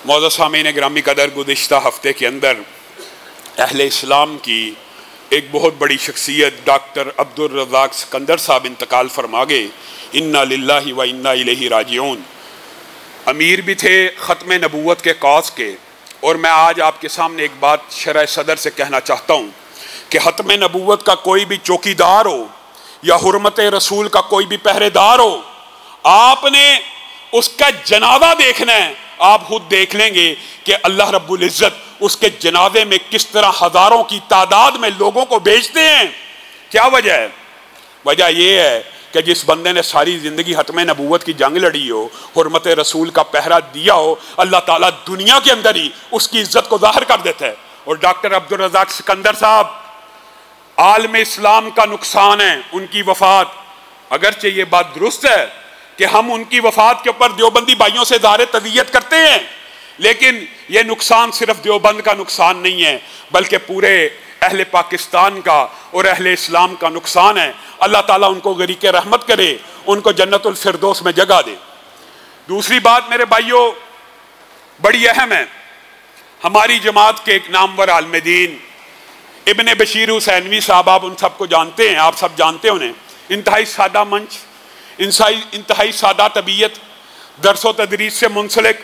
मौजूद सामीन ग्रामी कदर, गुज़िश्ता हफ्ते के अंदर अहले इस्लाम की एक बहुत बड़ी शख्सियत डॉक्टर अब्दुल रज़ाक सिकंदर साहब इंतकाल फरमा गए। इन्ना लिल्लाहि व इन्ना इलैहि राजिऊन। अमीर भी थे ख़त्म नबूवत के कौस के। और मैं आज आपके सामने एक बात शरह सदर से कहना चाहता हूँ कि ख़त्म नबूवत का कोई भी चौकीदार हो या हुर्मत रसूल का कोई भी पहरेदार हो, आपने उसका जनाजा देखना है। आप खुद देख लेंगे कि अल्लाह रब्बुल इज़्ज़त उसके जनाजे में किस तरह हज़ारों की तादाद में लोगों को भेजते हैं। क्या वजह है? वजह यह है कि जिस बंदे ने सारी ज़िंदगी ख़त्म नबूवत की जंग लड़ी हो, हुर्मत रसूल का पहरा दिया हो, अल्लाह ताला दुनिया के अंदर ही उसकी इज़्ज़त को ज़ाहिर कर देता है। और डॉक्टर अब्दुल रज़ाक सिकंदर साहब आलम इस्लाम का नुकसान है उनकी वफ़ात। अगरचे ये बात दुरुस्त है कि हम उनकी वफ़ात के ऊपर देवबंदी भाइयों से ज़ाहिर तज़ियत करते हैं, लेकिन यह नुकसान सिर्फ देवबंद का नुकसान नहीं है बल्कि पूरे अहले पाकिस्तान का और अहले इस्लाम का नुकसान है। अल्लाह ताला उनको गरीक़े रहमत करे, उनको जन्नतुल फिरदौस में जगह दे। दूसरी बात मेरे भाइयों बड़ी अहम है। हमारी जमात के एक नामवर आलिम दीन इब्ने बशीर हुसैनवी साहब, आप उन सबको जानते हैं, आप सब जानते हैं उन्हें। इंतहाई सादा मंच, इंतहाई सादा तबीयत, दरसो तदरीस से मुंसलिक,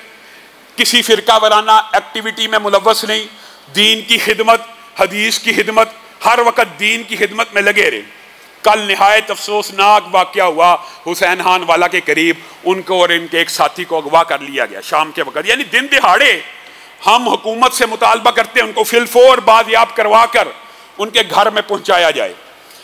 किसी फ़िरका वराना एक्टिविटी में मुलव्वस नहीं, दीन की खिदमत, हदीस की खिदमत, हर वक्त दीन की खिदमत में लगे रहे। कल नहायत अफसोसनाक वाक़या हुआ हुसैन खान वाला के करीब, उनको और इनके एक साथी को अगवा कर लिया गया शाम के वक्त। यानी दिन दिहाड़े हम हुकूमत से मुतालबा करते हैं उनको फिलफोर बाजियाब करवा कर उनके घर में पहुँचाया जाए।